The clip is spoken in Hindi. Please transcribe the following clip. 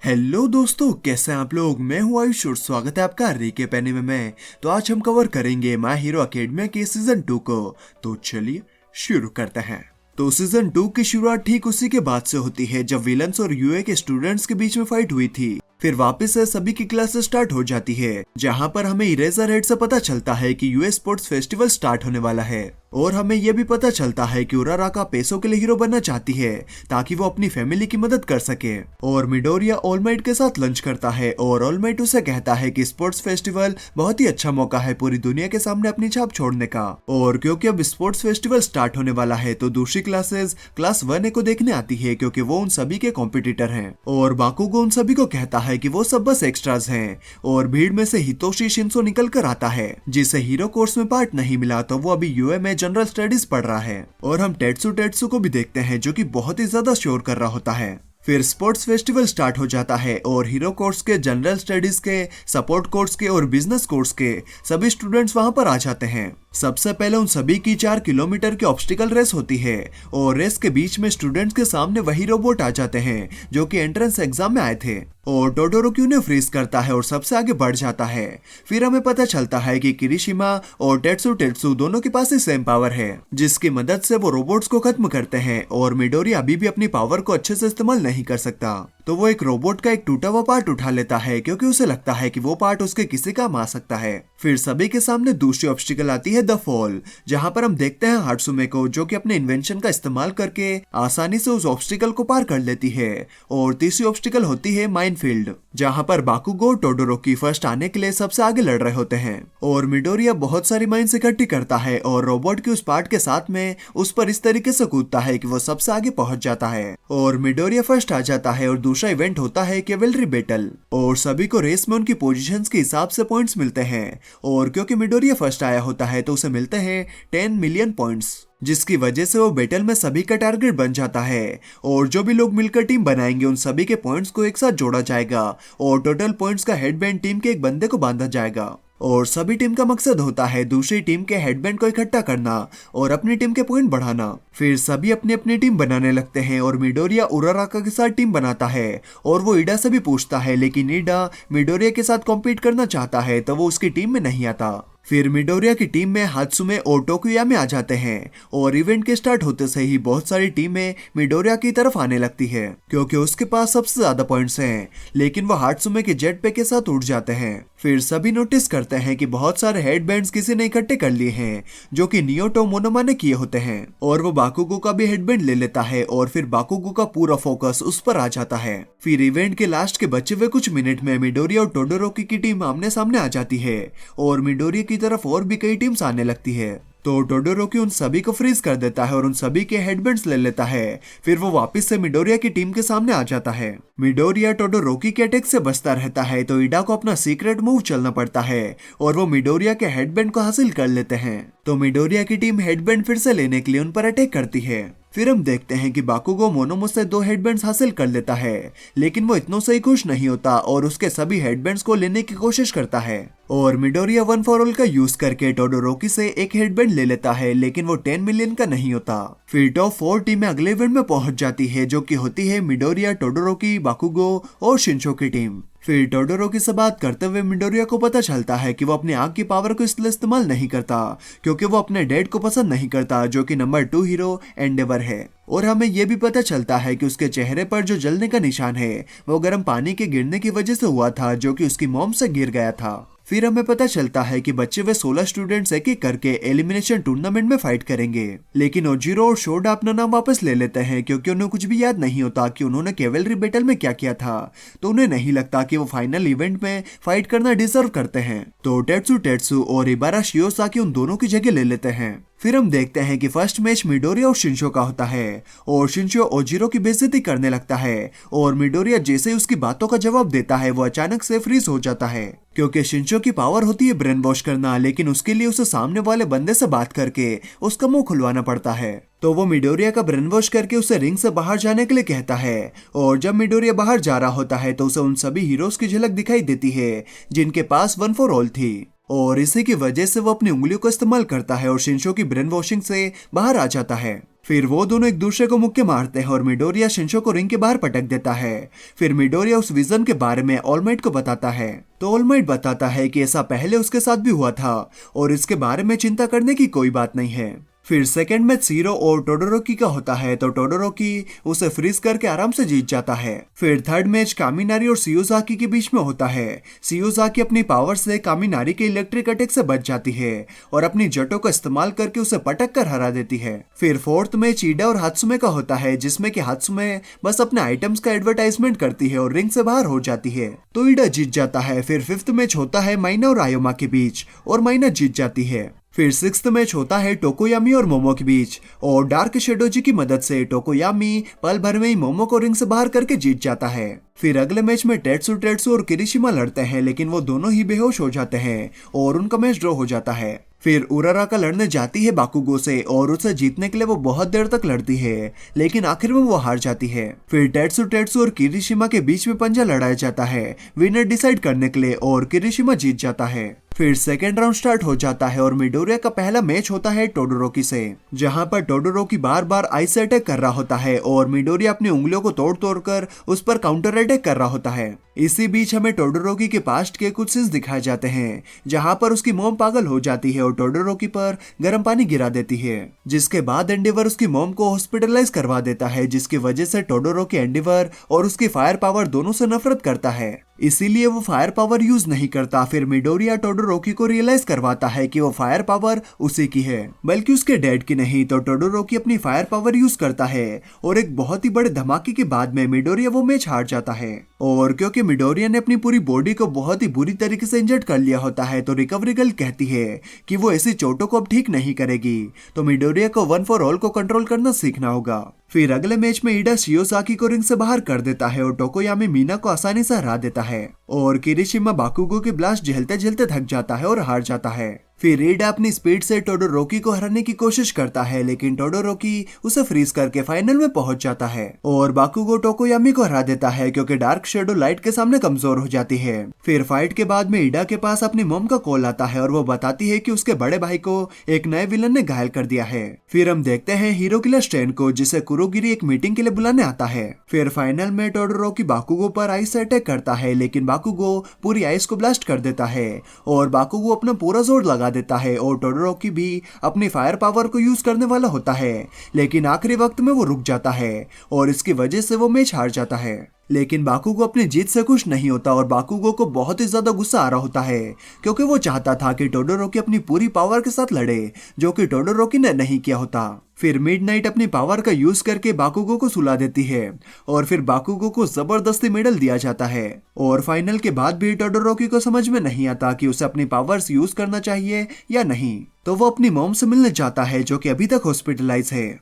हेलो दोस्तों, कैसे हैं आप लोग। मैं हूं आयुष और स्वागत है आपका रीके एनीमे में। तो आज हम कवर करेंगे माय हीरो एकेडमिया के सीजन 2 को। तो चलिए शुरू करते हैं। तो सीजन 2 की शुरुआत ठीक उसी के बाद से होती है जब विलन्स और यूए के स्टूडेंट्स के बीच में फाइट हुई थी। फिर वापस से सभी की क्लासेस स्टार्ट हो जाती है, जहां पर हमें इरेजर हेड से पता चलता है कि यूएस स्पोर्ट्स फेस्टिवल स्टार्ट होने वाला है। और हमें यह भी पता चलता है कि उराराका पैसों के लिए हीरो बनना चाहती है ताकि वो अपनी फैमिली की मदद कर सके। और मिडोरिया ऑल माइट के साथ लंच करता है और ऑल माइट उसे कहता है कि स्पोर्ट्स फेस्टिवल बहुत ही अच्छा मौका है पूरी दुनिया के सामने अपनी छाप छोड़ने का। और क्योंकि अब स्पोर्ट्स फेस्टिवल स्टार्ट होने वाला है तो दूसरी क्लासेस क्लास 1A को देखने आती है, क्योंकि वो उन सभी के कॉम्पिटिटर हैं। और बाकुगो उन सभी को कहता है कि वो सब बस एक्स्ट्राज हैं। और भीड़ में से हितोशी शिंसो निकल कर आता है, जिसे हीरो कोर्स में पार्ट नहीं मिला, तो वो अभी यूए में जनरल स्टडीज पढ़ रहा है। और हम टेट्सु को भी देखते हैं, जो कि बहुत ही ज्यादा शोर कर रहा होता है। फिर स्पोर्ट्स फेस्टिवल स्टार्ट हो जाता है और हीरो कोर्स के, जनरल स्टडीज के, सपोर्ट कोर्स के और बिजनेस कोर्स के सभी स्टूडेंट्स वहां पर आ जाते हैं। सबसे पहले उन सभी की 4 किलोमीटर की ऑब्स्टिकल रेस होती है और रेस के बीच में स्टूडेंट्स के सामने वही रोबोट आ जाते हैं जो कि एंट्रेंस एग्जाम में आए थे। और टोडोरोकी उन्हें फ्रीज करता है और सबसे आगे बढ़ जाता है। फिर हमें पता चलता है कि किरिशिमा और टेट्सु दोनों के पास ही सेम पावर है, जिसकी मदद से वो रोबोट्स को खत्म करते हैं। और मिडोरी अभी भी अपनी पावर को अच्छे से इस्तेमाल नहीं कर सकता, तो वो एक रोबोट का एक टूटा हुआ पार्ट उठा लेता है, क्योंकि उसे लगता है कि वो पार्ट उसके किसी काम आ सकता है। फिर सभी के सामने दूसरी ऑब्स्टिकल आती है, द फॉल, जहां पर हम देखते हैं हाट्सुमे को, जो कि अपने इन्वेंशन का इस्तेमाल करके आसानी से उस ऑब्स्टिकल को पार कर लेती है। और तीसरी ऑब्स्टिकल होती है माइनफील्ड, जहां पर बाकुगो टोडोरोकी फर्स्ट आने के लिए सबसे आगे लड़ रहे होते हैं। और मिडोरिया बहुत सारी माइंस इकट्ठी करता है और रोबोट के उस पार्ट के साथ में उस पर इस तरीके से कूदता है कि वो सबसे आगे पहुंच जाता है। और मिडोरिया फर्स्ट आ जाता है और दूसरा इवेंट होता है कैवेलरी बैटल। और सभी को रेस में उनकी पोजीशंस के हिसाब से पॉइंट्स मिलते हैं। और क्योंकि मिडोरिया फर्स्ट आया होता है तो उसे मिलते हैं 10 मिलियन पॉइंट्स, जिसकी वजह से वो बैटल में सभी का टारगेट बन जाता है। और जो भी लोग मिलकर टीम बनाएंगे उन सभी के पॉइंट्स को एक साथ जोड़ा जाएगा और टोटल पॉइंट्स का हेडबैंड टीम के एक बंदे को बांधा जाएगा। और सभी टीम का मकसद होता है दूसरी टीम के हेडबैंड को इकट्ठा करना और अपनी टीम के पॉइंट बढ़ाना। फिर सभी अपनी अपनी टीम बनाने लगते हैं और मिडोरिया उराराका के साथ टीम बनाता है। और वो ईडा से भी पूछता है, लेकिन ईडा मिडोरिया के साथ कॉम्पीट करना चाहता है, तो वो उसकी टीम में नहीं आता। फिर मिडोरिया की टीम में हात्सुमे और टोकुयामे आ जाते हैं और इवेंट के स्टार्ट होते से ही बहुत सारी टीमें मिडोरिया की तरफ आने लगती है, क्योंकि उसके पास सबसे ज्यादा पॉइंट्स हैं। लेकिन वो हात्सुमे के जेट पैक के साथ उड़ जाते हैं। फिर सभी नोटिस करते हैं कि बहुत सारे हेडबैंड्स किसी ने इकट्ठे कर लिए हैं, जो कि नियोटो मोनोमा ने किए होते हैं। और वो बाकुगो का भी हेडबैंड ले लेता है और फिर बाकुगो का पूरा फोकस उस पर आ जाता है। फिर इवेंट के लास्ट के बचे हुए कुछ मिनट में मिडोरिया और टोडोरोकी की टीम आमने सामने आ जाती है और मिडोरिया की तरफ और भी कई टीम्स आने लगती है। तो टोडोरोकी उन सभी को फ्रीज कर देता है और उन सभी के हेडबैंड्स ले लेता है। फिर वो वापस से मिडोरिया की टीम के सामने आ जाता है। मिडोरिया टोडोरोकी के अटैक से बचता रहता है, तो ईडा को अपना सीक्रेट मूव चलना पड़ता है और वो मिडोरिया के हेडबैंड को हासिल कर लेते हैं। तो मिडोरिया की टीम हेडबैंड फिर से लेने के लिए उन पर अटैक करती है। फिर हम देखते हैं कि बाकुगो मोनोमो से 2 हेडबैंड्स हासिल कर लेता है, लेकिन वो इतनों से ही खुश नहीं होता और उसके सभी हेडबैंड्स को लेने की कोशिश करता है। और मिडोरिया 1 फॉर ऑल का यूज करके टोडोरोकी से एक हेडबैंड ले लेता है, लेकिन वो 10 मिलियन का नहीं होता। फिर टॉप 4 टीमें अगले इवेंट में पहुंच जाती है, जो कि होती है मिडोरिया, टोडोरोकी, बाकुगो और शिंचो की टीम। फिर टोडोरोकी से बात करते हुए मिडोरिया को पता चलता है कि वो अपनी आग की पावर को इसलिए इस्तेमाल नहीं करता क्योंकि वो अपने डैड को पसंद नहीं करता, जो कि नंबर 2 हीरो एंडेवर है। और हमें यह भी पता चलता है कि उसके चेहरे पर जो जलने का निशान है वो गर्म पानी के गिरने की वजह से हुआ था, जो कि उसकी मॉम से गिर गया था। फिर हमें पता चलता है कि बचे हुए 16 स्टूडेंट्स एक एक करके एलिमिनेशन टूर्नामेंट में फाइट करेंगे, लेकिन ओजिरो और शोडा अपना नाम वापस ले लेते हैं क्योंकि उन्हें कुछ भी याद नहीं होता कि उन्होंने कैवेलरी बैटल में क्या किया था। तो उन्हें नहीं लगता कि वो फाइनल इवेंट में फाइट करना डिजर्व करते हैं। तो टेट्सु और इबारा शियोसाकी उन दोनों की जगह ले लेते हैं। फिर हम देखते हैं कि फर्स्ट मैच मिडोरिया और शिंशो का होता है और शिंशो ओजिरो की बेइज्जती करने लगता है। और मिडोरिया जैसे ही उसकी बातों का जवाब देता है वो अचानक से फ्रीज हो जाता है, क्योंकि शिंशो की पावर होती है ब्रेन वॉश करना, लेकिन उसके लिए उसे सामने वाले बंदे से बात करके उसका मुंह खुलवाना पड़ता है। तो वो मिडोरिया का ब्रेन वॉश करके उसे रिंग से बाहर जाने के लिए कहता है। और जब मिडोरिया बाहर जा रहा होता है तो उसे उन सभी हीरोज की झलक दिखाई देती है जिनके पास 1 फॉर ऑल थी। और इसी की वजह से वो अपनी उंगलियों का इस्तेमाल करता है और शिंशो की ब्रेन वॉशिंग से बाहर आ जाता है। फिर वो दोनों एक दूसरे को मुक्के मारते हैं और मिडोरिया शिंशो को रिंग के बाहर पटक देता है। फिर मिडोरिया उस विजन के बारे में ऑल माइट को बताता है तो ऑल माइट बताता है कि ऐसा पहले उसके साथ भी हुआ था और इसके बारे में चिंता करने की कोई बात नहीं है। फिर सेकंड मैच सीरो और टोडोरोकी का होता है तो टोडोरोकी उसे फ्रीज करके आराम से जीत जाता है। फिर थर्ड मैच कामिनारी और शियोजाकी के बीच में होता है। शियोजाकी अपनी पावर से कामिनारी के इलेक्ट्रिक अटैक से बच जाती है और अपनी जटों का इस्तेमाल करके उसे पटक कर हरा देती है। फिर फोर्थ मैच ईडा और हात्सुमे का होता है जिसमें कि हात्सुमे बस अपने आइटम्स का एडवर्टाइजमेंट करती है और रिंग से बाहर हो जाती है तो ईडा जीत जाता है। फिर फिफ्थ मैच होता है माइना और आयोमा के बीच और माइना जीत जाती है। फिर सिक्स्थ मैच होता है टोकोयामी और मोमो के बीच और डार्क शेडोजी की मदद से टोकोयामी पल भर में ही मोमो को रिंग से बाहर करके जीत जाता है। फिर अगले मैच में टेट्सु और किरिशिमा लड़ते हैं लेकिन वो दोनों ही बेहोश हो जाते हैं और उनका मैच ड्रॉ हो जाता है। फिर उराराका लड़ने जाती है बाकुगो से और उसे जीतने के लिए वो बहुत देर तक लड़ती है लेकिन आखिर में वो हार जाती है। फिर टेट्सु और किरिशिमा के बीच में पंजा लड़ाया जाता है विनर डिसाइड करने के लिए और किरिशिमा जीत जाता है। फिर सेकेंड राउंड स्टार्ट हो जाता है और मिडोरिया का पहला मैच होता है टोडोरोकी से जहां पर टोडोरोकी बार बार आइस अटैक कर रहा होता है और मिडोरिया अपनी उंगलियों को तोड़ तोड़ कर उस पर काउंटर अटैक कर रहा होता है। इसी बीच हमें टोडोरोकी के पास्ट के कुछ सीन्स दिखाए जाते हैं जहां पर उसकी मॉम पागल हो जाती है और टोडोरोकी पर गर्म पानी गिरा देती है जिसके बाद एंडेवर उसकी मॉम को हॉस्पिटलाइज करवा देता है जिसकी वजह से टोडोरोकी एंडेवर और उसकी फायर पावर दोनों से नफरत करता है इसीलिए वो फायर पावर यूज नहीं करता। फिर मिडोरिया टोडोरोकी को रियलाइज करवाता है कि वो फायर पावर उसी की है बल्कि उसके डैड की नहीं तो टोडोरोकी अपनी फायर पावर यूज करता है और एक बहुत ही बड़े धमाके के बाद में मिडोरिया वो मैच हार जाता है। और क्योंकि मिडोरिया ने अपनी पूरी बॉडी को बहुत ही बुरी तरीके से इंजर्ड कर लिया होता है तो रिकवरी गर्ल कहती है कि वो ऐसी चोटों को अब ठीक नहीं करेगी तो मिडोरिया को वन फॉर ऑल को कंट्रोल करना सीखना होगा। फिर अगले मैच में ईडा शियोजाकी को रिंग से बाहर कर देता है और टोकोयामी मीना को आसानी से हरा देता है और किरिशिमा बाकुगो के ब्लास्ट झेलते झेलते थक जाता है और हार जाता है। फिर ईडा अपनी स्पीड से टोडोरोकी को हराने की कोशिश करता है लेकिन टोडोरोकी उसे फ्रीज करके फाइनल में पहुंच जाता है और बाकुगो टोकोयामी को हरा देता है क्योंकि डार्क शेडो लाइट के सामने कमजोर हो जाती है। फिर फाइट के बाद में ईडा के पास अपनी मॉम का कॉल आता है और वो बताती है कि उसके बड़े भाई को एक नए विलन ने घायल कर दिया है। फिर हम देखते हैं हीरो किलर स्टेन को जिसे कुरोगिरी एक मीटिंग के लिए बुलाने आता है। फिर फाइनल में टोडोरोकी बाकुगो पर आइस से अटैक करता है लेकिन बाकुगो पूरी आइस को ब्लास्ट कर देता है और बाकुगो अपना पूरा जोर लगा देता है और टोडोरोकी भी अपनी फायर पावर को यूज करने वाला होता है लेकिन आखिरी वक्त में वो रुक जाता है और इसकी वजह से वो मैच हार जाता है। लेकिन बाकुगो अपनी जीत से खुश नहीं होता और बाकुगो को बहुत ही ज्यादा गुस्सा आ रहा होता है क्योंकि वो चाहता था कि टोडोरोकी अपनी पूरी पावर के साथ लड़े जो कि टोडोरोकी ने नहीं किया होता। फिर मिडनाइट अपनी पावर का यूज करके बाकुगो को सुला देती है और फिर बाकुगो को जबरदस्ती मेडल दिया जाता है और फाइनल के बाद भी टोडोरोकी को समझ में नहीं आता कि उसे अपनी पावर्स यूज करना चाहिए या नहीं तो वो अपनी मॉम से मिलने जाता है जो कि अभी तक हॉस्पिटलाइज है।